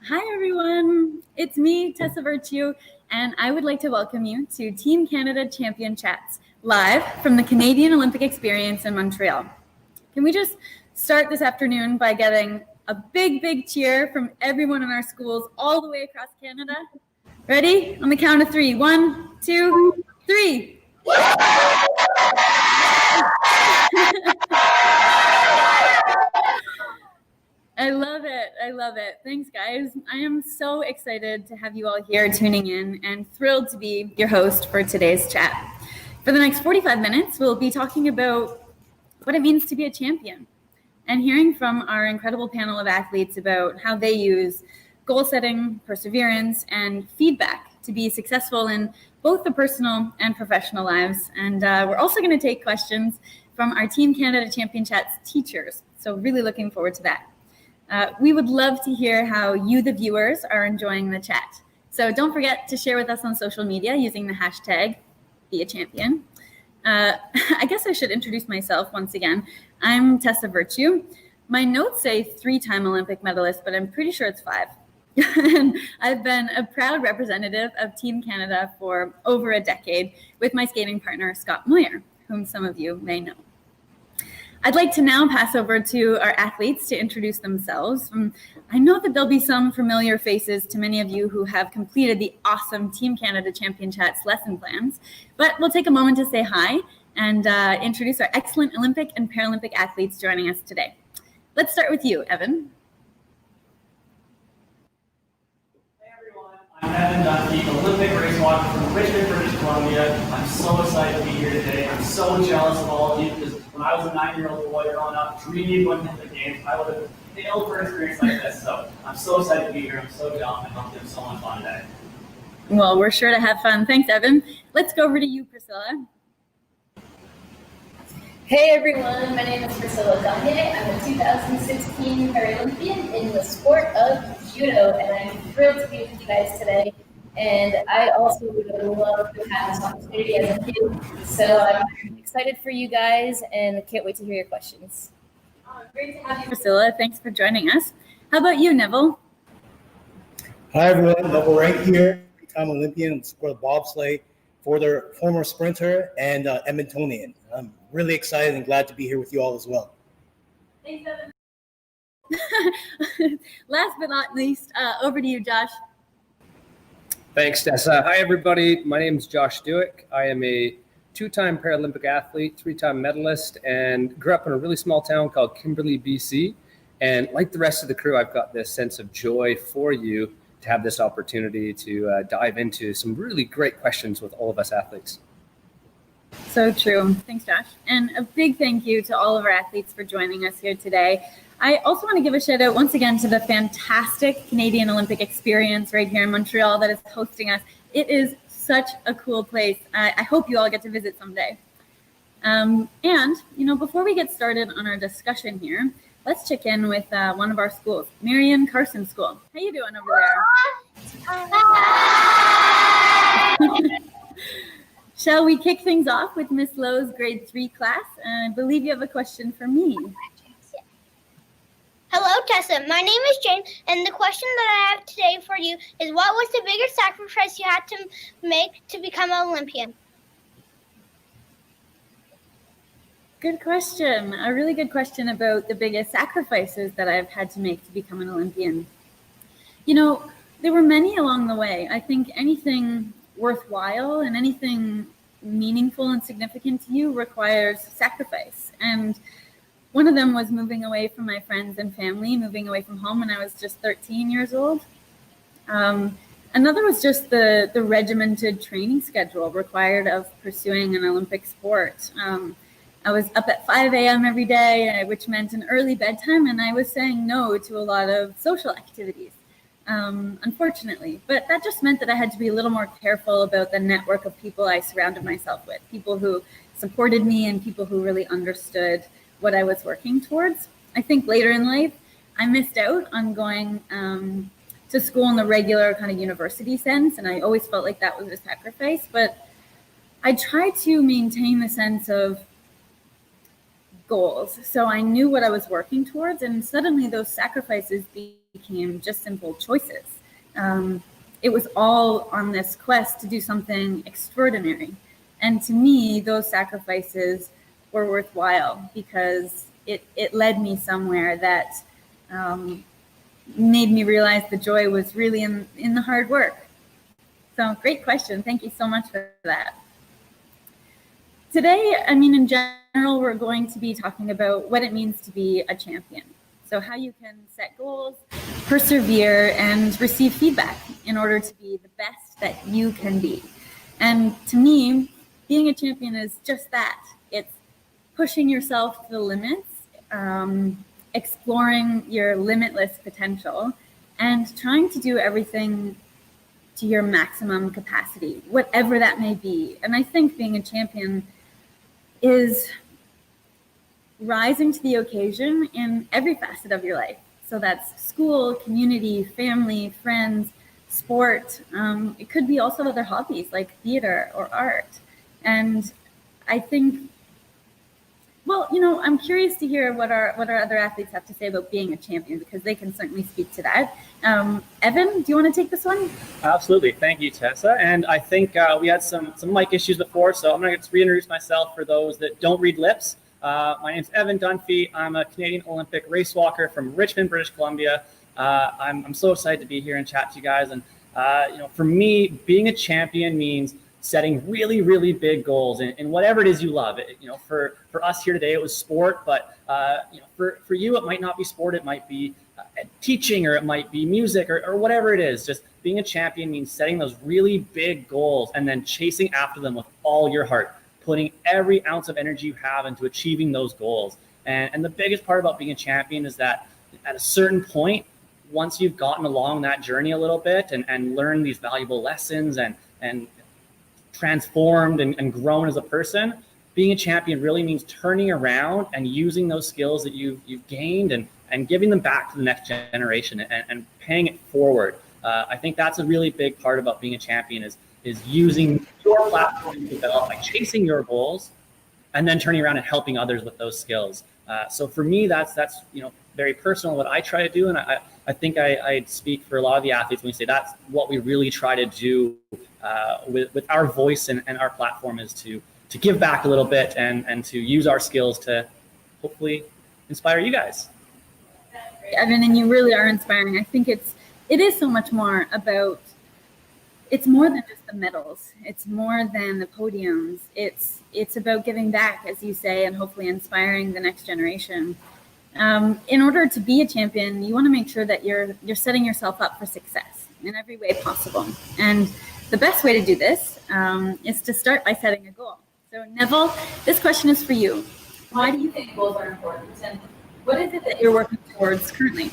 Hi everyone, it's me, Tessa Virtue, and I would like to welcome you to Team Canada Champion Chats, live from the Canadian Olympic Experience in Montreal. Can we just start this afternoon by getting a big cheer from everyone in our schools all the way across Canada? Ready? On the count of 3. 1, 2, 3. I love it. I love it. Thanks, guys. I am so excited to have you all here tuning in and thrilled to be your host for today's chat. For the next 45 minutes, we'll be talking about what it means to be a champion and hearing from our incredible panel of athletes about how they use goal setting, perseverance, and feedback to be successful in both the personal and professional lives. And we're also going to take questions from our Team Canada Champion Chats teachers. So really looking forward to that. We would love to hear how you, the viewers, are enjoying the chat. So don't forget to share with us on social media using the hashtag #BeAChampion. I guess I should introduce myself once again. I'm Tessa Virtue. My notes say 3-time Olympic medalist, but I'm pretty sure it's 5. And I've been a proud representative of Team Canada for over a decade with my skating partner, Scott Moyer, whom some of you may know. I'd like to now pass over to our athletes to introduce themselves. I know that there'll be some familiar faces to many of you who have completed the awesome Team Canada Champion Chats lesson plans, but we'll take a moment to say hi and introduce our excellent Olympic and Paralympic athletes joining us today. Let's start with you, Evan. Hey everyone, I'm Evan Dunphy, Olympic race walker from Richmond, British Columbia. I'm so excited to be here today. I'm so jealous of all of you because when I was a 9-year-old boy growing up, dreaming of going to the games, I would have failed for an experience like this. So I'm so excited to be here. I'm so jealous. I hope you have so much fun today. Well, we're sure to have fun. Thanks, Evan. Let's go over to you, Priscilla. Hey everyone, my name is Priscilla Gagne. I'm a 2016 Paralympian in the sport of judo, and I'm thrilled to be with you guys today. And I also would love to have this opportunity as a kid. So I'm excited for you guys and can't wait to hear your questions. Great to have you, Priscilla. Thanks for joining us. How about you, Neville? Hi everyone, Neville right here, 3-time Olympian in the sport of bobsleigh, for their former sprinter and Edmontonian. I'm really excited and glad to be here with you all as well. Thanks, Evan. Last but not least, over to you, Josh. Thanks, Tessa. Hi, everybody. My name is Josh Dewick. I am a 2-time Paralympic athlete, 3-time medalist, and grew up in a really small town called Kimberley, BC. And like the rest of the crew, I've got this sense of joy for you to have this opportunity to dive into some really great questions with all of us athletes. So true. Thanks, Josh. And a big thank you to all of our athletes for joining us here today. I also want to give a shout out once again to the fantastic Canadian Olympic Experience right here in Montreal that is hosting us. It is such a cool place. I hope you all get to visit someday. And, before we get started on our discussion here, let's check in with one of our schools, Marion Carson School. How you doing over there? Shall we kick things off with Miss Lowe's grade 3 class? I believe you have a question for me. Hello, Tessa. My name is Jane, and the question that I have today for you is, what was the biggest sacrifice you had to make to become an Olympian? Good question. A really good question about the biggest sacrifices that I've had to make to become an Olympian. You know, there were many along the way. I think anything worthwhile and anything meaningful and significant to you requires sacrifice. And one of them was moving away from my friends and family, moving away from home when I was just 13 years old. Another was just the regimented training schedule required of pursuing an Olympic sport. I was up at 5 a.m. every day, which meant an early bedtime, and I was saying no to a lot of social activities, unfortunately. But that just meant that I had to be a little more careful about the network of people I surrounded myself with, people who supported me and people who really understood what I was working towards. I think later in life, I missed out on going to school in the regular kind of university sense, and I always felt like that was a sacrifice. But I tried to maintain the sense of goals. So I knew what I was working towards, and suddenly those sacrifices became just simple choices. It was all on this quest to do something extraordinary. And to me, those sacrifices were worthwhile because it led me somewhere that made me realize the joy was really in the hard work. So great question. Thank you so much for that. Today, in general, we're going to be talking about what it means to be a champion. So how you can set goals, persevere, and receive feedback in order to be the best that you can be. And to me, being a champion is just that. It's pushing yourself to the limits, exploring your limitless potential, and trying to do everything to your maximum capacity, whatever that may be. And I think being a champion is rising to the occasion in every facet of your life. So that's school, community, family, friends, sport. It could be also other hobbies like theater or art. And I think, I'm curious to hear what our other athletes have to say about being a champion, because they can certainly speak to that. Evan, do you want to take this one? Absolutely. Thank you, Tessa. And I think we had some mic issues before, so I'm going to reintroduce myself for those that don't read lips. My name's Evan Dunphy. I'm a Canadian Olympic race walker from Richmond, British Columbia. I'm so excited to be here and chat to you guys. And for me, being a champion means setting really, really big goals in whatever it is you love. For us here today, it was sport, but for you, it might not be sport. It might be teaching, or it might be music, or whatever it is. Just being a champion means setting those really big goals and then chasing after them with all your heart, putting every ounce of energy you have into achieving those goals. And the biggest part about being a champion is that at a certain point, once you've gotten along that journey a little bit and learned these valuable lessons and transformed and grown as a person, being a champion really means turning around and using those skills that you've gained and giving them back to the next generation and paying it forward. I think that's a really big part about being a champion is using your platform to develop by chasing your goals and then turning around and helping others with those skills. So for me, that's very personal what I try to do. And I think I speak for a lot of the athletes when we say that's what we really try to do with our voice and our platform, is to give back a little bit and to use our skills to hopefully inspire you guys. Evan, and you really are inspiring. I think it is so much more about, it's more than just the medals. It's more than the podiums. It's about giving back, as you say, and hopefully inspiring the next generation. In order to be a champion, you want to make sure that you're setting yourself up for success in every way possible. And the best way to do this is to start by setting a goal. So Neville, this question is for you. Why do you think goals are important? And what is it that you're working towards currently?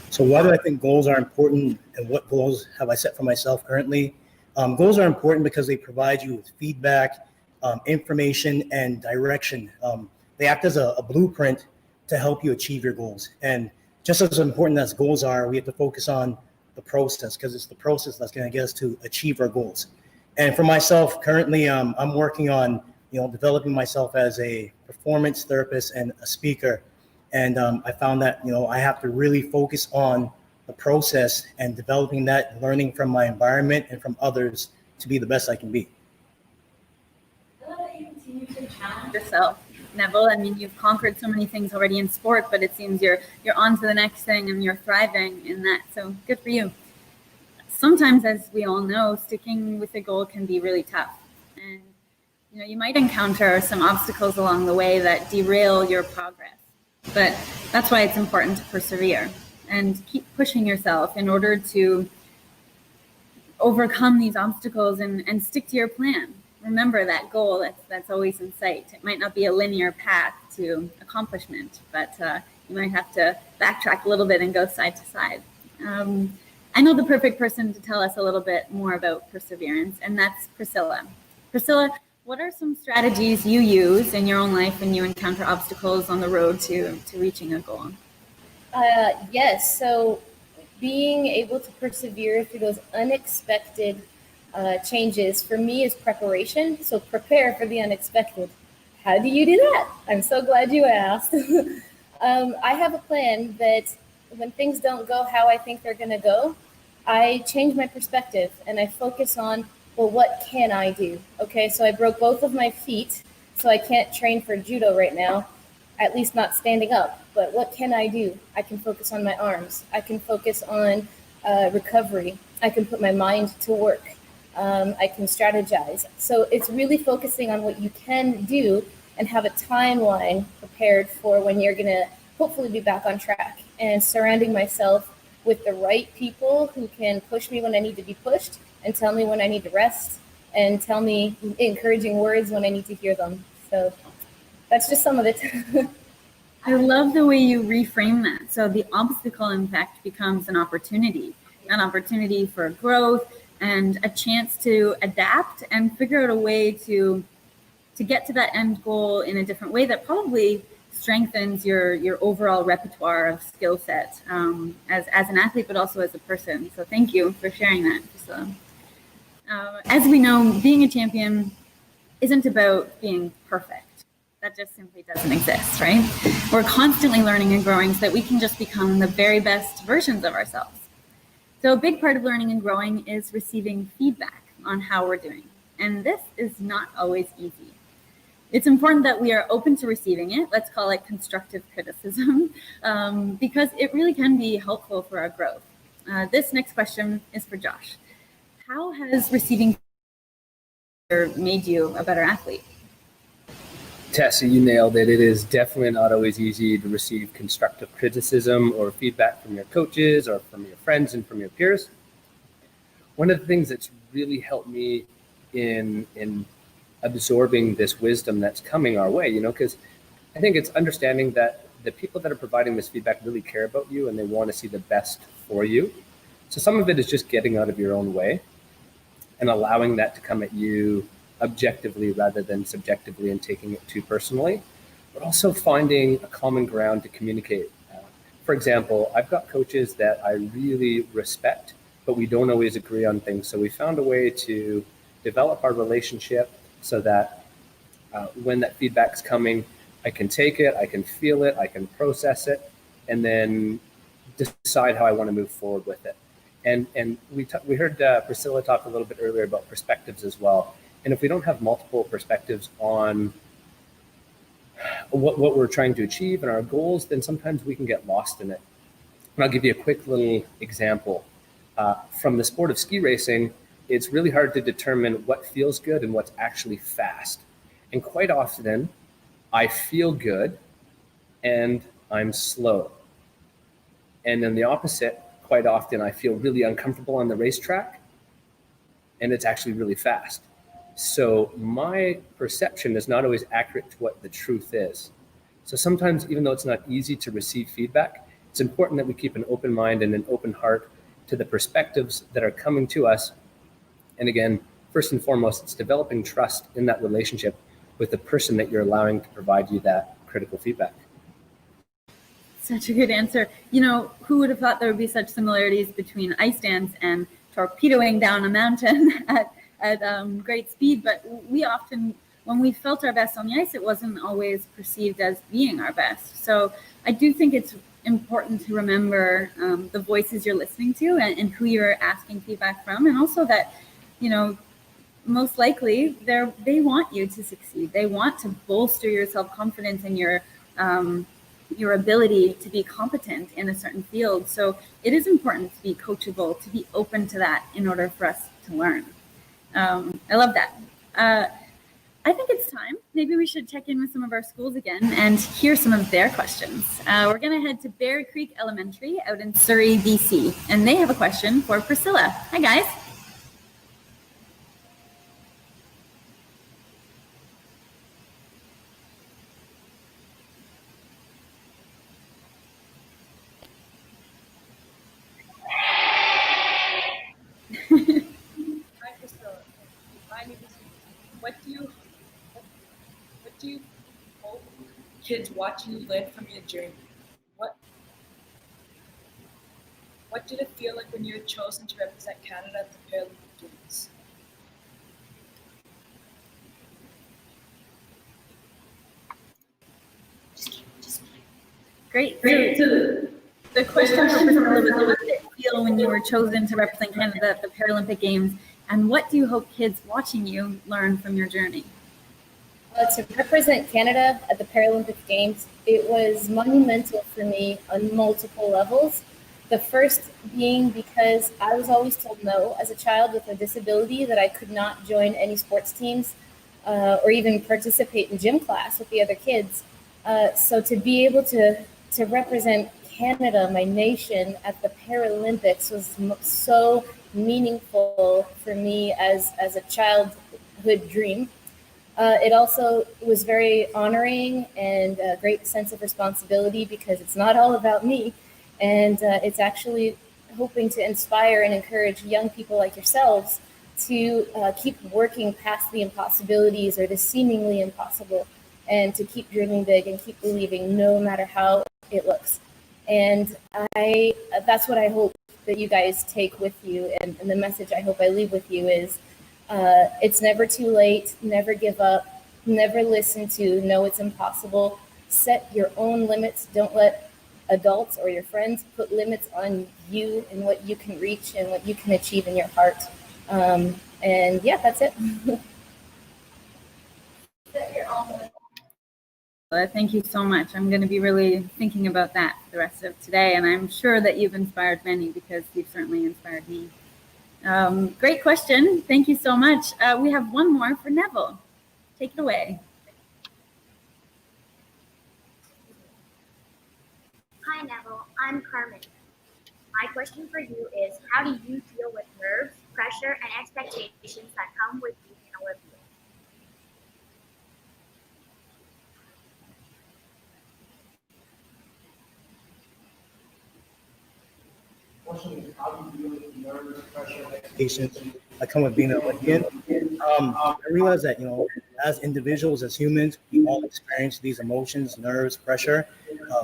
So why do I think goals are important, and what goals have I set for myself currently? Goals are important because they provide you with feedback, information, and direction. They act as a blueprint to help you achieve your goals. And just as important as goals are, we have to focus on the process, because it's the process that's going to get us to achieve our goals. And for myself, currently, I'm working on developing myself as a performance therapist and a speaker. And I found that I have to really focus on the process and developing that, learning from my environment and from others to be the best I can be. I love that you continue to challenge yourself Neville. I mean, you've conquered so many things already in sport, but it seems you're on to the next thing and you're thriving in that. So good for you. Sometimes, as we all know, sticking with a goal can be really tough. And you might encounter some obstacles along the way that derail your progress. But that's why it's important to persevere and keep pushing yourself in order to overcome these obstacles and stick to your plan. Remember that goal that's always in sight. It might not be a linear path to accomplishment, but you might have to backtrack a little bit and go side to side. I know the perfect person to tell us a little bit more about perseverance, and that's Priscilla. Priscilla, what are some strategies you use in your own life when you encounter obstacles on the road to reaching a goal? Yes, so being able to persevere through those unexpected changes for me is preparation. So prepare for the unexpected. How do you do that? I'm so glad you asked. I have a plan that when things don't go how I think they're going to go, I change my perspective and I focus on, well, what can I do? Okay, so I broke both of my feet, so I can't train for judo right now, at least not standing up. But what can I do? I can focus on my arms. I can focus on recovery. I can put my mind to work. I can strategize. So it's really focusing on what you can do and have a timeline prepared for when you're going to hopefully be back on track, and surrounding myself with the right people who can push me when I need to be pushed and tell me when I need to rest and tell me encouraging words when I need to hear them. So that's just some of it. I love the way you reframe that. So the obstacle, in fact, becomes an opportunity for growth and a chance to adapt and figure out a way to get to that end goal in a different way that probably strengthens your overall repertoire of skill set as an athlete, but also as a person. So thank you for sharing that, Priscilla. As we know, being a champion isn't about being perfect. That just simply doesn't exist, right? We're constantly learning and growing so that we can just become the very best versions of ourselves. So a big part of learning and growing is receiving feedback on how we're doing. And this is not always easy. It's important that we are open to receiving it. Let's call it constructive criticism, because it really can be helpful for our growth. This next question is for Josh. How has receiving made you a better athlete? Tessa, you nailed it. It is definitely not always easy to receive constructive criticism or feedback from your coaches or from your friends and from your peers. One of the things that's really helped me in absorbing this wisdom that's coming our way, because I think it's understanding that the people that are providing this feedback really care about you and they want to see the best for you. So some of it is just getting out of your own way and allowing that to come at you objectively rather than subjectively and taking it too personally, but also finding a common ground to communicate. For example, I've got coaches that I really respect, but we don't always agree on things. So we found a way to develop our relationship so that when that feedback's coming, I can take it, I can feel it, I can process it, and then decide how I want to move forward with it. And we heard Priscilla talk a little bit earlier about perspectives as well. And if we don't have multiple perspectives on what we're trying to achieve and our goals, then sometimes we can get lost in it. And I'll give you a quick little example. From the sport of ski racing, it's really hard to determine what feels good and what's actually fast. And quite often, I feel good and I'm slow. And then the opposite, quite often I feel really uncomfortable on the racetrack and it's actually really fast. So my perception is not always accurate to what the truth is. So sometimes, even though it's not easy to receive feedback, it's important that we keep an open mind and an open heart to the perspectives that are coming to us. And again, first and foremost, it's developing trust in that relationship with the person that you're allowing to provide you that critical feedback. Such a good answer. Who would have thought there would be such similarities between ice dance and torpedoing down a mountain at great speed? But we often, when we felt our best on the ice, it wasn't always perceived as being our best. So I do think it's important to remember the voices you're listening to and who you're asking feedback from, and also that, most likely they want you to succeed. They want to bolster your self-confidence and your ability to be competent in a certain field. So it is important to be coachable, to be open to that in order for us to learn. I love that. I think it's time. Maybe we should check in with some of our schools again and hear some of their questions. We're going to head to Bear Creek Elementary out in Surrey, BC, and they have a question for Priscilla. Hi, guys. Hi, Priscilla. My name is. What do you hope kids watching you learn from your journey? What did it feel like when you were chosen to represent Canada at the Paralympic Games? Great. So the question for Priscilla was, what did it feel when you were chosen to represent Canada at the Paralympic Games, and what do you hope kids watching you learn from your journey? To represent Canada at the Paralympic Games, it was monumental for me on multiple levels. The first being because I was always told no as a child with a disability, that I could not join any sports teams or even participate in gym class with the other kids. So to be able to represent Canada, my nation, at the Paralympics was so meaningful for me as a childhood dream. It also was very honoring and a great sense of responsibility, because it's not all about me. And it's actually hoping to inspire and encourage young people like yourselves to keep working past the impossibilities or the seemingly impossible, and to keep dreaming big and keep believing no matter how it looks. And that's what I hope that you guys take with you. And the message I hope I leave with you is, it's never too late. Never give up. Never listen to no, it's impossible. Set your own limits. Don't let adults or your friends put limits on you and what you can reach and what you can achieve in your heart. And yeah, that's it. Set your own limits. Thank you so much. I'm going to be really thinking about that for the rest of today, and I'm sure that you've inspired many, because you've certainly inspired me. Great question. Thank you so much. We have one more for Neville. Take it away. Hi, Neville. I'm Carmen. My question for you is, how do you deal with nerves, pressure, and expectations that come with being an Olympian? Question is, how do you deal with nerves, pressure, expectations that come with being an Olympian? I realize that, as individuals, as humans, we all experience these emotions, nerves, pressure.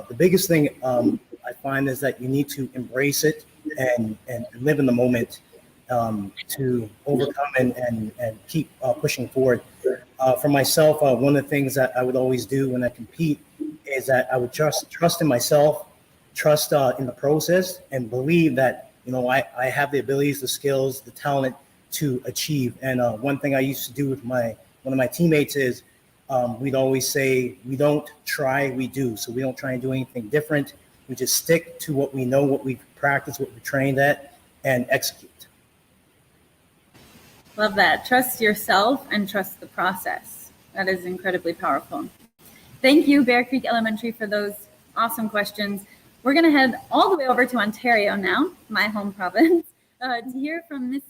The biggest thing I find is that you need to embrace it and live in the moment to overcome and keep pushing forward. For myself, one of the things that I would always do when I compete is that I would trust in myself, trust in the process, and believe that I have the abilities, the skills, the talent to achieve. And one thing I used to do with one of my teammates is we'd always say, we don't try, we do. So we don't try and do anything different. We just stick to what we know, what we've practiced, what we've trained at, and execute. Love that. Trust yourself and trust the process. That is incredibly powerful. Thank you, Bear Creek Elementary, for those awesome questions. We're going to head all the way over to Ontario now, my home province, to hear from Miss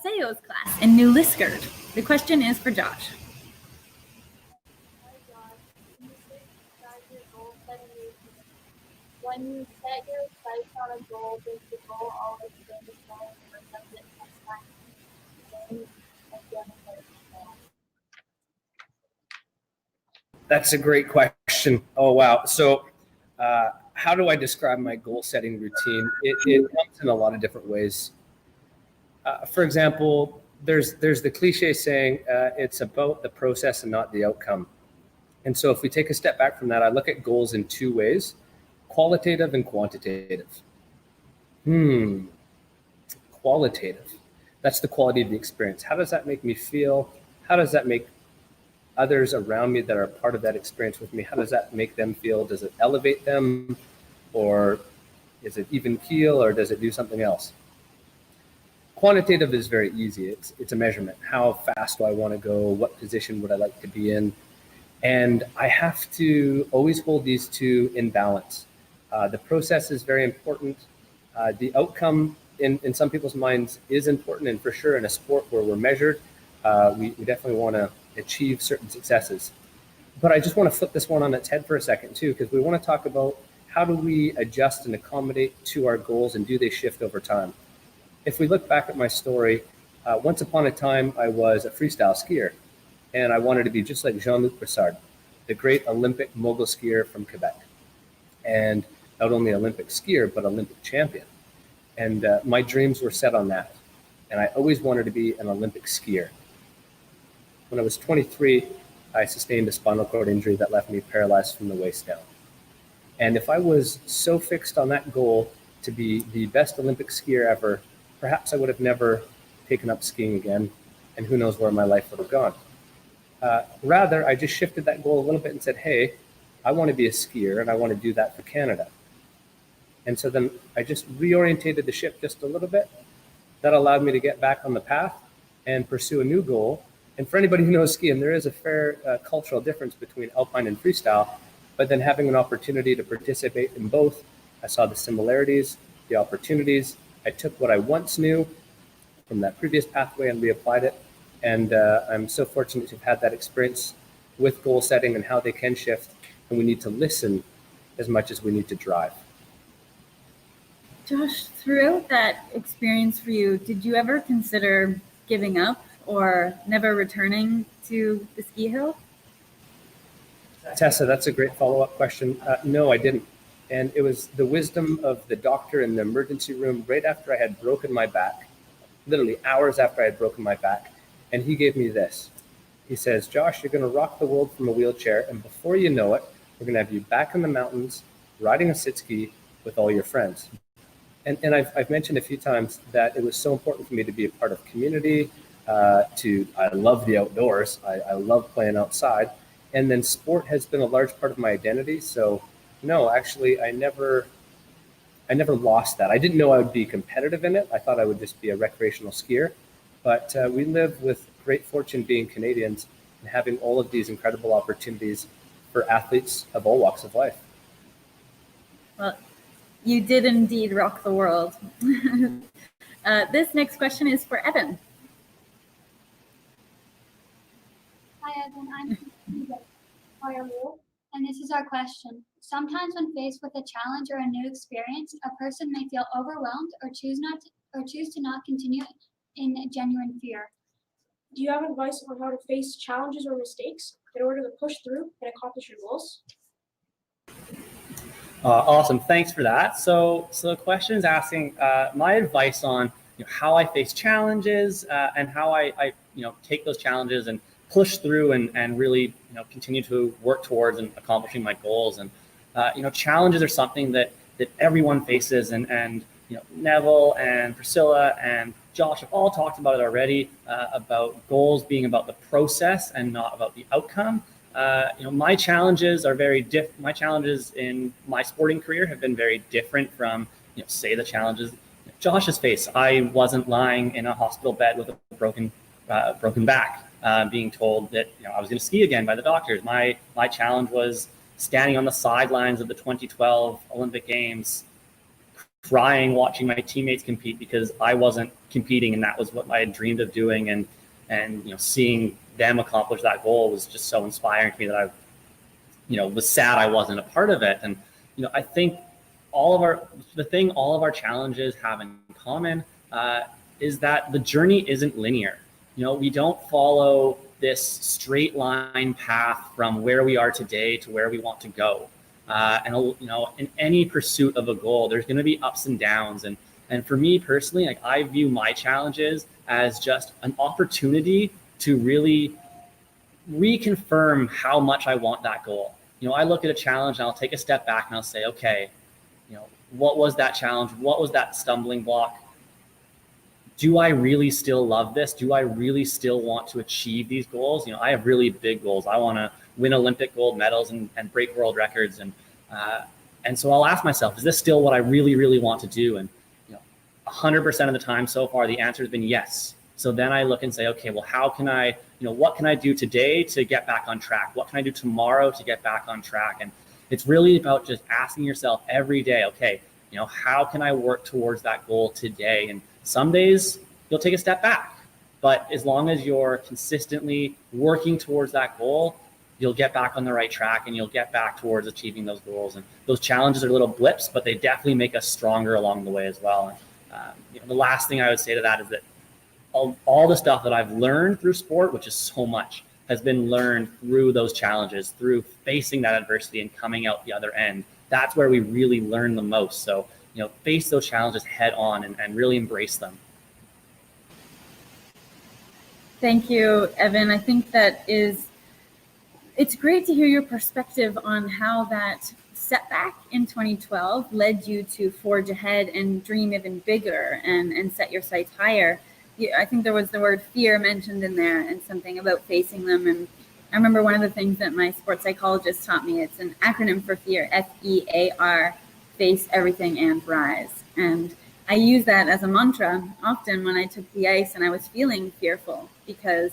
Seo's class in New Liskeard. The question is for Josh. Hi, Josh. When you set your goal setting routine, when you set your sights on a goal, does the goal always stay the same, or does it sometimes change again? That's a great question. Oh, wow. So how do I describe my goal setting routine? It comes in a lot of different ways. For example, there's the cliche saying, it's about the process and not the outcome. And so if we take a step back from that, I look at goals in two ways, qualitative and quantitative. Qualitative. That's the quality of the experience. How does that make me feel? How does that make others around me that are part of that experience with me, how does that make them feel? Does it elevate them, or is it even keel, or does it do something else? Quantitative is very easy. It's a measurement. How fast do I want to go? What position would I like to be in? And I have to always hold these two in balance. The process is very important. The outcome in some people's minds is important, and for sure in a sport where we're measured, we definitely want to achieve certain successes. But I just want to flip this one on its head for a second too, because we want to talk about how do we adjust and accommodate to our goals, and do they shift over time? If we look back at my story, once upon a time I was a freestyle skier, and I wanted to be just like Jean-Luc Brassard, the great Olympic mogul skier from Quebec, and not only Olympic skier but Olympic champion. And my dreams were set on that, and I always wanted to be an Olympic skier. When I was 23, I sustained a spinal cord injury that left me paralyzed from the waist down. And if I was so fixed on that goal to be the best Olympic skier ever, perhaps I would have never taken up skiing again, and who knows where my life would have gone. Rather, I just shifted that goal a little bit and said, hey, I want to be a skier, and I want to do that for Canada. And so then I just reorientated the ship just a little bit. That allowed me to get back on the path and pursue a new goal. And for anybody who knows skiing, there is a fair cultural difference between alpine and freestyle, but then having an opportunity to participate in both, I saw the similarities, the opportunities. I took what I once knew from that previous pathway and reapplied it. And I'm so fortunate to have had that experience with goal setting and how they can shift. And we need to listen as much as we need to drive. Josh, throughout that experience for you, did you ever consider giving up or never returning to the ski hill? Tessa, that's a great follow-up question. No, I didn't. And it was the wisdom of the doctor in the emergency room right after I had broken my back, literally hours after I had broken my back. And he gave me this. He says, Josh, you're going to rock the world from a wheelchair, and before you know it, we're going to have you back in the mountains, riding a sit ski with all your friends. And I've mentioned a few times that it was so important for me to be a part of community, I love the outdoors. I love playing outside. And then sport has been a large part of my identity. So no, actually, I never lost that. I didn't know I would be competitive in it. I thought I would just be a recreational skier. But we live with great fortune being Canadians and having all of these incredible opportunities for athletes of all walks of life. Well, you did indeed rock the world. This next question is for Evan. Hi, Evan. I'm Firewool, and this is our question. Sometimes when faced with a challenge or a new experience, a person may feel overwhelmed or choose to not continue in genuine fear. Do you have advice on how to face challenges or mistakes in order to push through and accomplish your goals? Awesome, thanks for that. So the question is asking my advice on how I face challenges and how I take those challenges and push through and really continue to work towards and accomplishing my goals. And challenges are something that everyone faces, and Neville and Priscilla and Josh have all talked about it already, about goals being about the process and not about the outcome. My challenges are my challenges in my sporting career have been very different from, say, the challenges Josh's face. I wasn't lying in a hospital bed with a broken back, being told that I was going to ski again by the doctors. My challenge was standing on the sidelines of the 2012 Olympic Games, crying, watching my teammates compete because I wasn't competing, and that was what I had dreamed of doing. And seeing them accomplish that goal was just so inspiring to me that I, was sad I wasn't a part of it. And I think all of our challenges have in common is that the journey isn't linear. We don't follow this straight line path from where we are today to where we want to go. In any pursuit of a goal, there's going to be ups and downs. And for me personally, I view my challenges as just an opportunity to really reconfirm how much I want that goal. I look at a challenge and I'll take a step back and I'll say, okay, what was that challenge? What was that stumbling block? do I really still love this? Do I really still want to achieve these goals? You know, I have really big goals. I want to win Olympic gold medals and break world records. And so I'll ask myself, is this still what I really, really want to do? And, you know, 100% of the time so far, the answer has been yes. So then I look and say, okay, well, how can I, you know, what can I do today to get back on track? What can I do tomorrow to get back on track? And it's really about just asking yourself every day, okay, you know, how can I work towards that goal today? And some days you'll take a step back, but as long as you're consistently working towards that goal, you'll get back on the right track and you'll get back towards achieving those goals. And those challenges are little blips, but they definitely make us stronger along the way as well. And you know, the last thing I would say to that is that all the stuff that I've learned through sport, which is so much, has been learned through those challenges, through facing that adversity and coming out the other end. That's where we really learn the most. So, you know, face those challenges head on and really embrace them. Thank you, Evan. I think it's great to hear your perspective on how that setback in 2012 led you to forge ahead and dream even bigger and set your sights higher. I think there was the word fear mentioned in there and something about facing them. And I remember one of the things that my sports psychologist taught me, it's an acronym for fear, FEAR, face everything and rise. And I use that as a mantra often when I took the ice and I was feeling fearful, because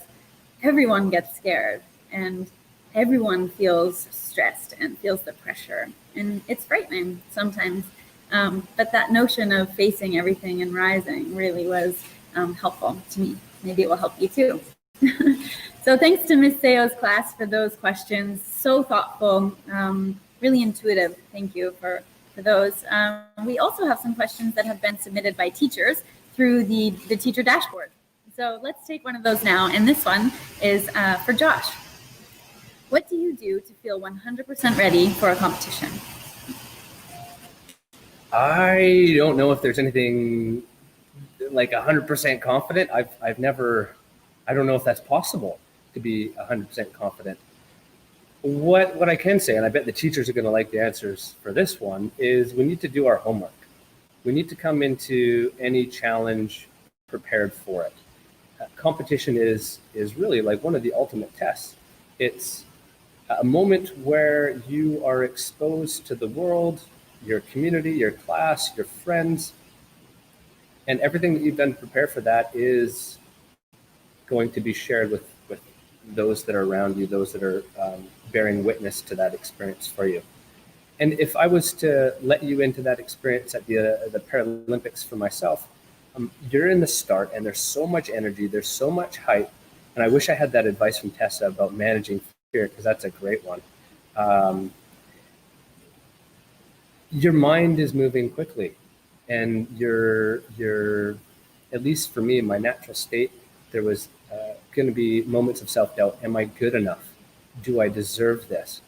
everyone gets scared and everyone feels stressed and feels the pressure. And it's frightening sometimes. But that notion of facing everything and rising really was helpful to me. Maybe it will help you too. So thanks to Ms. Seo's class for those questions. So thoughtful, really intuitive. Thank you for those. We also have some questions that have been submitted by teachers through the teacher dashboard. So let's take one of those now. And this one is for Josh. What do you do to feel 100% ready for a competition? I don't know if there's anything like 100% confident. I don't know if that's possible to be 100% confident. What I can say, and I bet the teachers are going to like the answers for this one, is we need to do our homework. We need to come into any challenge prepared for it. Competition is really like one of the ultimate tests. It's a moment where you are exposed to the world, your community, your class, your friends, and everything that you've done to prepare for that is going to be shared with those that are around you, those that are bearing witness to that experience for you. And if I was to let you into that experience at the Paralympics for myself, you're in the start and there's so much energy, there's so much hype. And I wish I had that advice from Tessa about managing fear, because that's a great one. Your mind is moving quickly, and you're at least for me, in my natural state, there was going to be moments of self-doubt. Am I good enough? Do I deserve this?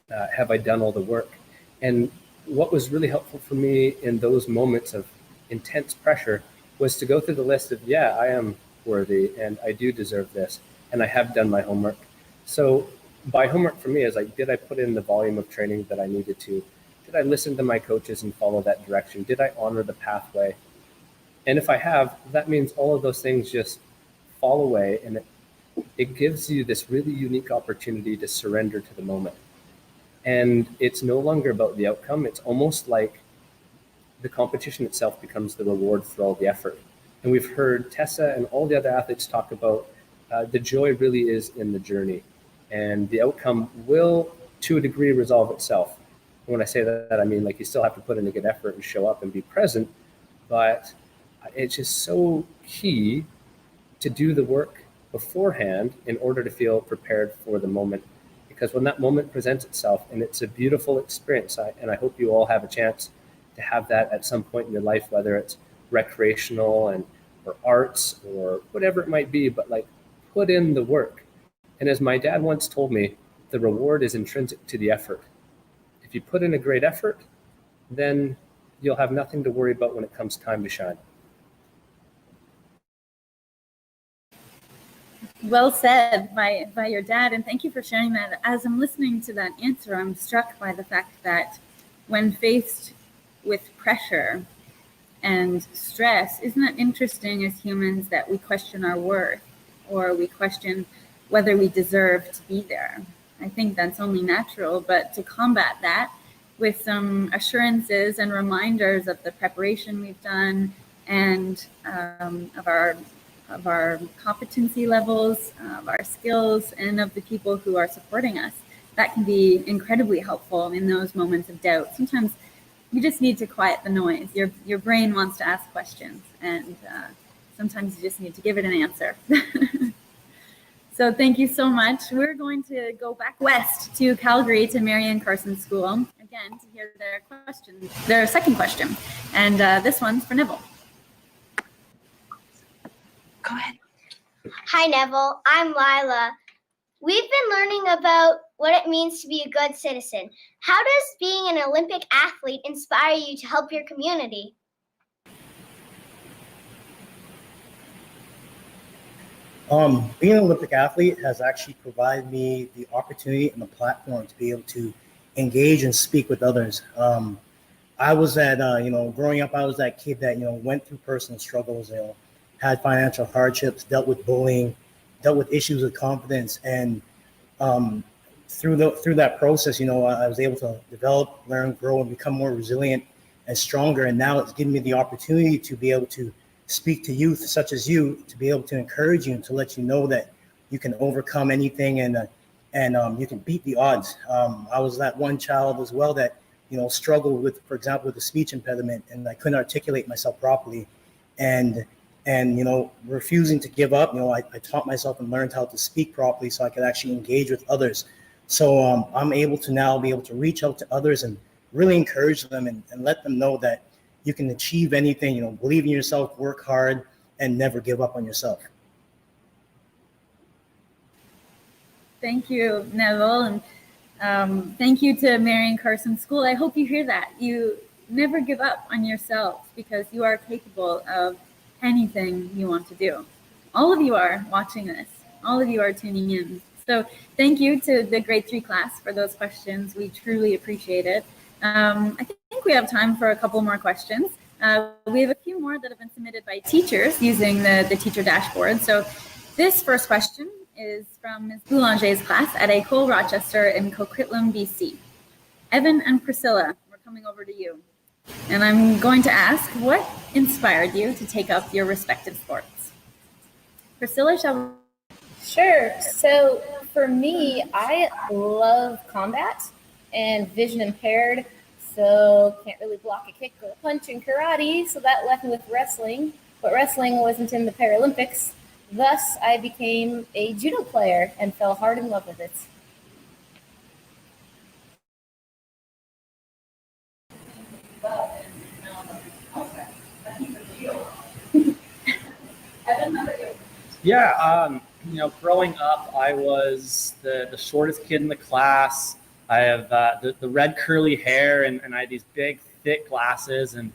Have I done all the work? And what was really helpful for me in those moments of intense pressure was to go through the list of, yeah, I am worthy and I do deserve this and I have done my homework. So by homework for me is like, did I put in the volume of training that I needed to? Did I listen to my coaches and follow that direction? Did I honor the pathway? And if I have, that means all of those things just fall away, and it gives you this really unique opportunity to surrender to the moment. And it's no longer about the outcome. It's almost like the competition itself becomes the reward for all the effort. And we've heard Tessa and all the other athletes talk about the joy really is in the journey, and the outcome will, to a degree, resolve itself. And when I say that, I mean, like, you still have to put in a good effort and show up and be present, but it's just so key to do the work beforehand in order to feel prepared for the moment. Because when that moment presents itself, and it's a beautiful experience, and I hope you all have a chance to have that at some point in your life, whether it's recreational or arts or whatever it might be, but like, put in the work. And as my dad once told me, the reward is intrinsic to the effort. If you put in a great effort, then you'll have nothing to worry about when it comes time to shine. Well said by your dad, and thank you for sharing that. As I'm listening to that answer, I'm struck by the fact that when faced with pressure and stress, isn't it interesting as humans that we question our worth, or we question whether we deserve to be there? I think that's only natural, but to combat that with some assurances and reminders of the preparation we've done and of our competency levels, of our skills, and of the people who are supporting us, that can be incredibly helpful in those moments of doubt. Sometimes you just need to quiet the noise. Your brain wants to ask questions, and sometimes you just need to give it an answer. So thank you so much. We're going to go back west to Calgary to Marian Carson School again to hear their second question. And this one's for Neville. Go ahead. Hi, Neville. I'm Lila. We've been learning about what it means to be a good citizen. How does being an Olympic athlete inspire you to help your community? Being an Olympic athlete has actually provided me the opportunity and the platform to be able to engage and speak with others. I was that, growing up, I was that kid that, went through personal struggles, had financial hardships, dealt with bullying, dealt with issues with confidence. And through that process, I was able to develop, learn, grow, and become more resilient and stronger. And now it's given me the opportunity to be able to speak to youth such as you, to be able to encourage you and to let you know that you can overcome anything and you can beat the odds. I was that one child as well that, struggled with, for example, with a speech impediment, and I couldn't articulate myself properly. And refusing to give up, I taught myself and learned how to speak properly so I could actually engage with others. So I'm able to now be able to reach out to others and really encourage them and let them know that you can achieve anything, believe in yourself, work hard, and never give up on yourself. Thank you, Neville, and thank you to Marian Carson School. I hope you hear that. You never give up on yourself because you are capable of anything you want to do. All of you are watching this. All of you are tuning in. So thank you to the grade 3 class for those questions. We truly appreciate it. I think we have time for a couple more questions. We have a few more that have been submitted by teachers using the teacher dashboard. So this first question is from Ms. Boulanger's class at École Rochester in Coquitlam, BC. Evan and Priscilla, we're coming over to you. And I'm going to ask, what inspired you to take up your respective sports? Priscilla, shall we? Sure. So for me, I love combat and vision impaired, so can't really block a kick or a punch in karate, so that left me with wrestling, but wrestling wasn't in the Paralympics. Thus, I became a judo player and fell hard in love with it. Yeah, growing up, I was the shortest kid in the class. I have the red curly hair, and I had these big, thick glasses. And,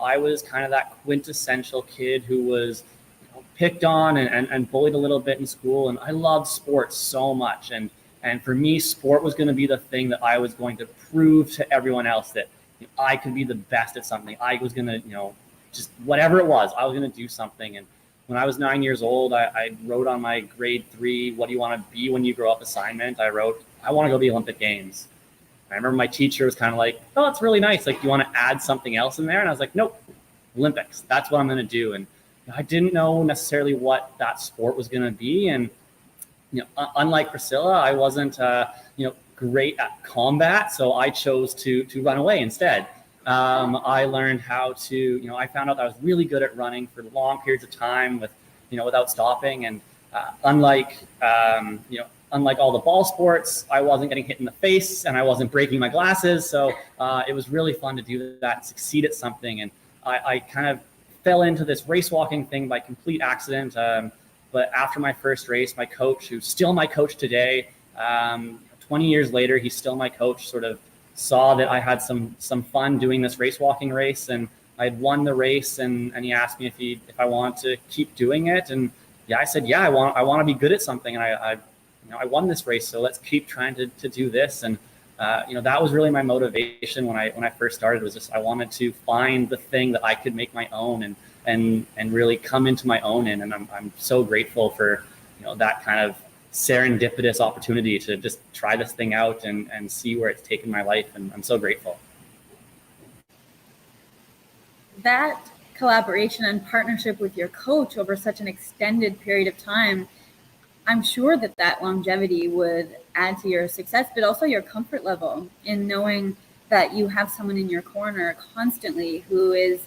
I was kind of that quintessential kid who was picked on and bullied a little bit in school. And I loved sports so much. And for me, sport was going to be the thing that I was going to prove to everyone else that I could be the best at something. I was going to, just whatever it was, I was going to do something. And when I was 9 years old, I wrote on my grade 3, what do you want to be when you grow up assignment? I wrote, I want to go to the Olympic Games. I remember my teacher was kind of like, oh, it's really nice. Like, do you want to add something else in there? And I was like, nope, Olympics. That's what I'm going to do. And I didn't know necessarily what that sport was going to be. And, unlike Priscilla, I wasn't, great at combat. So I chose to run away instead. I learned how to, I found out that I was really good at running for long periods of time without stopping. And unlike all the ball sports, I wasn't getting hit in the face and I wasn't breaking my glasses. So it was really fun to do that, succeed at something. And I kind of fell into this race walking thing by complete accident. But after my first race, my coach, who's still my coach today, 20 years later, he's still my coach, sort of saw that I had some fun doing this race walking race, and I had won the race, and he asked me if I want to keep doing it. And yeah, I said, yeah, I want to be good at something. And I won this race. So let's keep trying to do this. And that was really my motivation when I first started, was just I wanted to find the thing that I could make my own and really come into my own in. And I'm so grateful for, that kind of serendipitous opportunity to just try this thing out and see where it's taken my life. And I'm so grateful. That collaboration and partnership with your coach over such an extended period of time, I'm sure that longevity would add to your success, but also your comfort level in knowing that you have someone in your corner constantly who is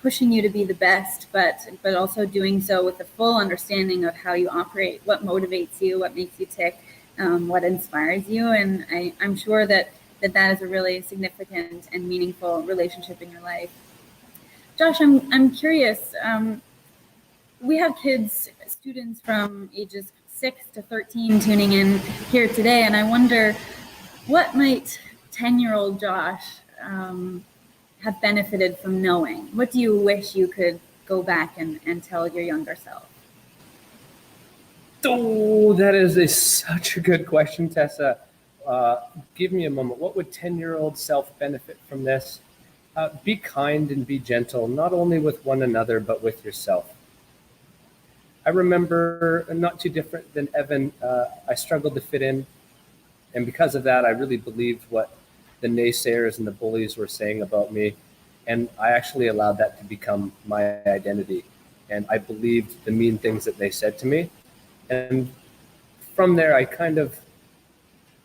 pushing you to be the best, but also doing so with a full understanding of how you operate, what motivates you, what makes you tick, what inspires you. And I'm sure that is a really significant and meaningful relationship in your life. Josh, I'm curious. We have students from ages 6 to 13 tuning in here today, and I wonder, what might 10-year-old Josh have benefited from knowing? What do you wish you could go back and tell your younger self? Oh, that is such a good question, Tessa. Give me a moment. What would 10-year-old self benefit from this? Be kind and be gentle, not only with one another, but with yourself. I remember, not too different than Evan, I struggled to fit in. And because of that, I really believed what the naysayers and the bullies were saying about me. And I actually allowed that to become my identity. And I believed the mean things that they said to me. And from there, I kind of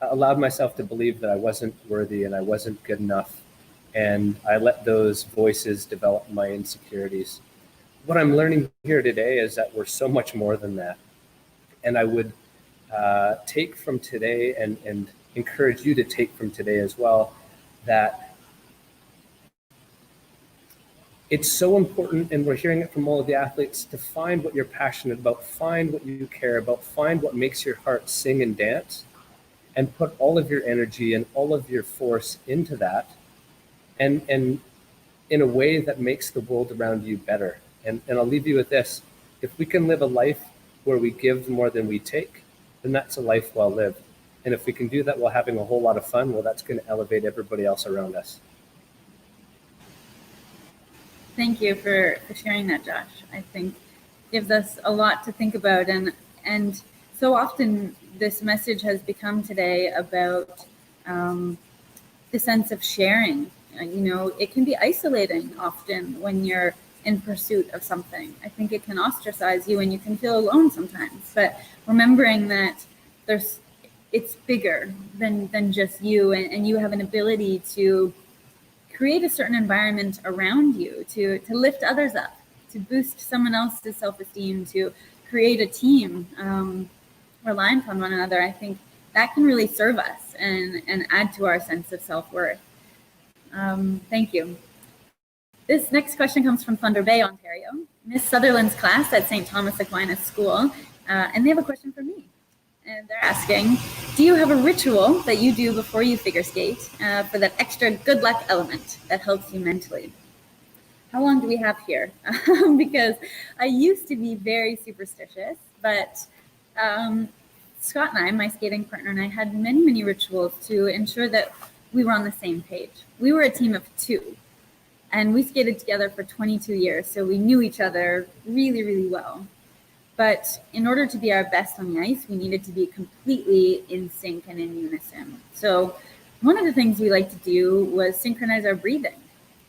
allowed myself to believe that I wasn't worthy and I wasn't good enough. And I let those voices develop my insecurities. What I'm learning here today is that we're so much more than that. And I would take from today and encourage you to take from today as well, that it's so important, and we're hearing it from all of the athletes, to find what you're passionate about, find what you care about, find what makes your heart sing and dance, and put all of your energy and all of your force into that, and in a way that makes the world around you better. And I'll leave you with this. If we can live a life where we give more than we take, then that's a life well lived. And if we can do that while having a whole lot of fun, well, that's going to elevate everybody else around us. Thank you for sharing that, Josh. I think it gives us a lot to think about. And so often this message has become today about the sense of sharing. It can be isolating often when you're in pursuit of something. I think it can ostracize you and you can feel alone sometimes. But remembering that it's bigger than just you, and you have an ability to create a certain environment around you to lift others up, to boost someone else's self-esteem, to create a team reliant on one another. I think that can really serve us and add to our sense of self-worth. Thank you. This next question comes from Thunder Bay, Ontario. Miss Sutherland's class at St. Thomas Aquinas School, and they have a question for me. And they're asking, do you have a ritual that you do before you figure skate for that extra good luck element that helps you mentally? How long do we have here? Because I used to be very superstitious, but Scott and I, my skating partner, and I had many, many rituals to ensure that we were on the same page. We were a team of 2, and we skated together for 22 years, so we knew each other really, really well. But in order to be our best on the ice, we needed to be completely in sync and in unison. So one of the things we like to do was synchronize our breathing.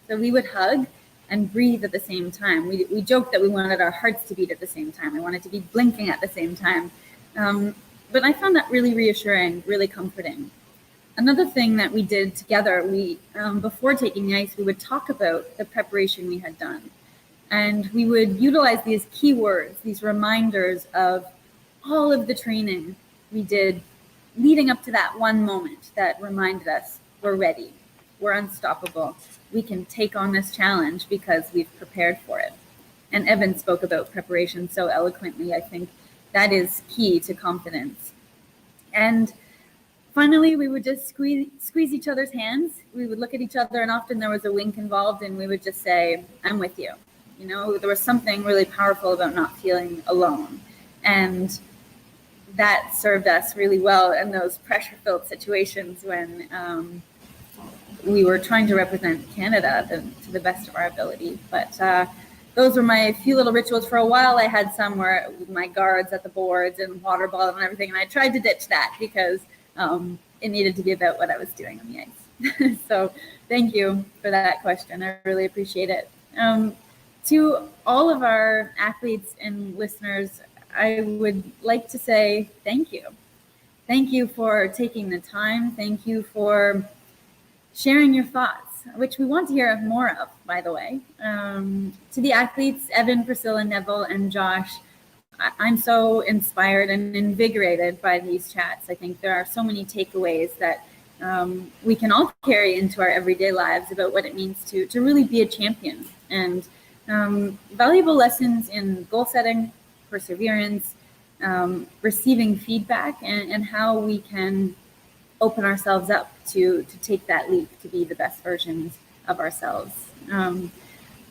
So we would hug and breathe at the same time. We joked that we wanted our hearts to beat at the same time. I wanted to be blinking at the same time. But I found that really reassuring, really comforting. Another thing that we did together, before taking the ice, we would talk about the preparation we had done. And we would utilize these keywords, these reminders of all of the training we did leading up to that one moment that reminded us we're ready, we're unstoppable, we can take on this challenge because we've prepared for it. And Evan spoke about preparation so eloquently. I think that is key to confidence. And finally, we would just squeeze each other's hands. We would look at each other, and often there was a wink involved, and we would just say, I'm with you. There was something really powerful about not feeling alone. And that served us really well in those pressure-filled situations when we were trying to represent Canada to the best of our ability. But those were my few little rituals. For a while, I had some where with my guards at the boards and water bottle and everything, and I tried to ditch that because it needed to be about what I was doing on the ice. So thank you for that question. I really appreciate it. To all of our athletes and listeners, I would like to say thank you. Thank you for taking the time. Thank you for sharing your thoughts, which we want to hear more of, by the way. To the athletes, Evan, Priscilla, Neville, and Josh, I'm so inspired and invigorated by these chats. I think there are so many takeaways that we can all carry into our everyday lives about what it means to really be a champion, and valuable lessons in goal setting, perseverance, receiving feedback, and how we can open ourselves up to take that leap to be the best versions of ourselves.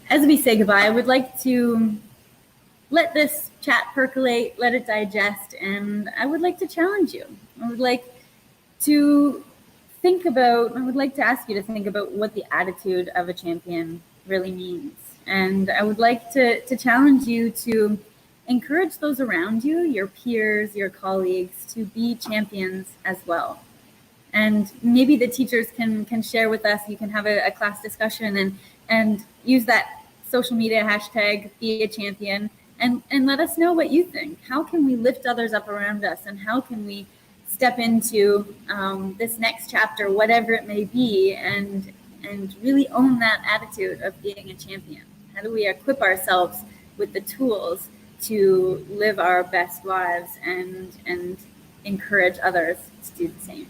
As we say goodbye, I would like to let this chat percolate, let it digest, and I would like to challenge you. I would like to ask you to think about what the attitude of a champion really means. And I would like to challenge you to encourage those around you, your peers, your colleagues, to be champions as well. And maybe the teachers can share with us, you can have a class discussion and use that social media hashtag, be a champion, and let us know what you think. How can we lift others up around us, and how can we step into this next chapter, whatever it may be, and really own that attitude of being a champion? How do we equip ourselves with the tools to live our best lives and encourage others to do the same?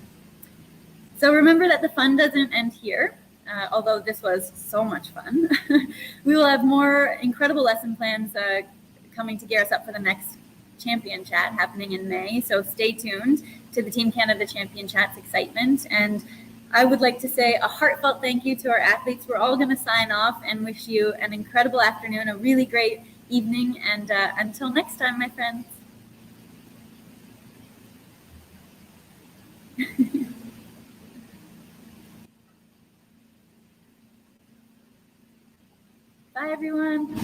So remember that the fun doesn't end here, although this was so much fun. We will have more incredible lesson plans coming to gear us up for the next champion chat happening in May. So stay tuned to the Team Canada Champion Chat's excitement. And I would like to say a heartfelt thank you to our athletes. We're all going to sign off and wish you an incredible afternoon, a really great evening, and until next time, my friends. Bye, everyone.